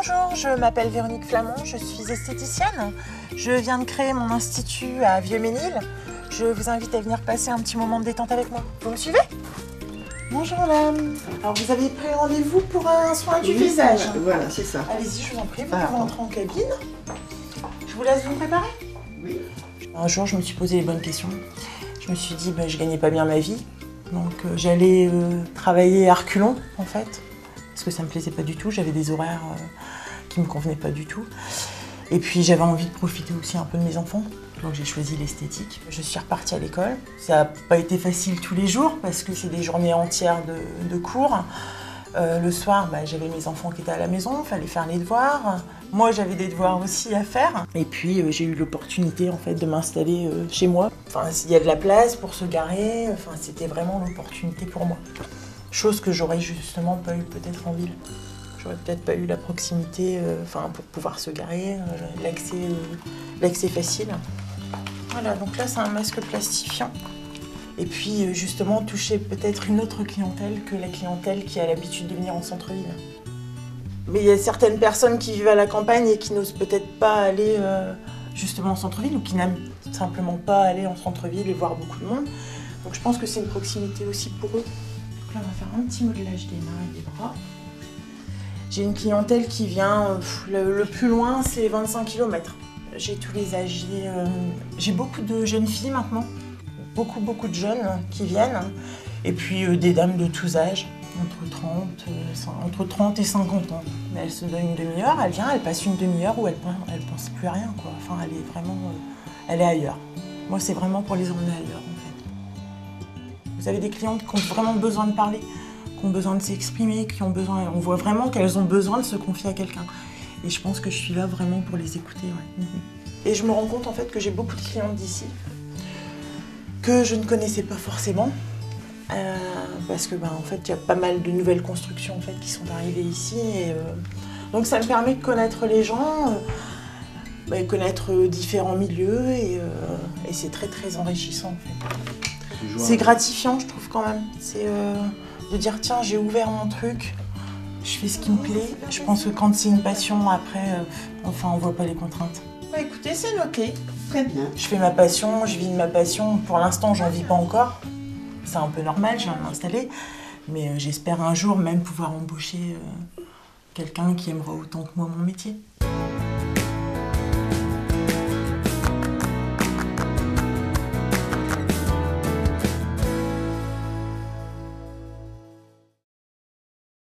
Bonjour, je m'appelle Véronique Flamand, je suis esthéticienne. Je viens de créer mon institut à Vieux-Mesnil. Je vous invite à venir passer un petit moment de détente avec moi. Vous me suivez? Bonjour madame. Alors vous avez pris rendez-vous pour un soin du visage. Voilà, c'est ça. Allez-y, je vous en prie, vous pouvez rentrer en cabine. Je vous laisse vous préparer. Oui. Un jour, je me suis posé les bonnes questions. Je me suis dit, je gagnais pas bien ma vie. Donc j'allais travailler à reculons en fait. Parce que ça me plaisait pas du tout, j'avais des horaires qui me convenaient pas du tout. Et puis j'avais envie de profiter aussi un peu de mes enfants, donc j'ai choisi l'esthétique. Je suis repartie à l'école. Ça n'a pas été facile tous les jours parce que c'est des journées entières de cours. Le soir, j'avais mes enfants qui étaient à la maison, il fallait faire les devoirs. Moi, j'avais des devoirs aussi à faire. Et puis j'ai eu l'opportunité en fait de m'installer chez moi. Enfin, s'il y a de la place pour se garer, enfin, c'était vraiment l'opportunité pour moi. Chose que j'aurais justement pas eu peut-être en ville. J'aurais peut-être pas eu la proximité pour pouvoir se garer, l'accès facile. Voilà, donc là c'est un masque plastifiant. Et puis justement toucher peut-être une autre clientèle que la clientèle qui a l'habitude de venir en centre-ville. Mais il y a certaines personnes qui vivent à la campagne et qui n'osent peut-être pas aller justement en centre-ville ou qui n'aiment simplement pas aller en centre-ville et voir beaucoup de monde. Donc je pense que c'est une proximité aussi pour eux. Là, on va faire un petit modelage des mains et des bras. J'ai une clientèle qui vient, le plus loin, c'est 25 km. J'ai tous les âges. J'ai beaucoup de jeunes filles maintenant, beaucoup de jeunes qui viennent. Et puis des dames de tous âges, entre 30 et 50 ans. Mais elle se donne une demi-heure, elle vient, elle passe une demi-heure où elle pense plus à rien, quoi. Enfin, elle est vraiment, elle est ailleurs. Moi, c'est vraiment pour les emmener ailleurs. Vous avez des clientes qui ont vraiment besoin de parler, qui ont besoin de s'exprimer, on voit vraiment qu'elles ont besoin de se confier à quelqu'un. Et je pense que je suis là vraiment pour les écouter. Ouais. Et je me rends compte en fait que j'ai beaucoup de clientes d'ici que je ne connaissais pas forcément. Parce que en fait, il y a pas mal de nouvelles constructions en fait, qui sont arrivées ici. Donc ça me permet de connaître les gens, connaître différents milieux et c'est très enrichissant en fait. C'est gratifiant, je trouve quand même. C'est de dire tiens, j'ai ouvert mon truc, je fais ce qui me plaît. Je pense que quand c'est une passion, après, on voit pas les contraintes. Écoutez, c'est noté. Très bien. Je fais ma passion, je vis de ma passion. Pour l'instant, j'en vis pas encore. C'est un peu normal, je viens de m'installer. Mais j'espère un jour même pouvoir embaucher quelqu'un qui aimera autant que moi mon métier.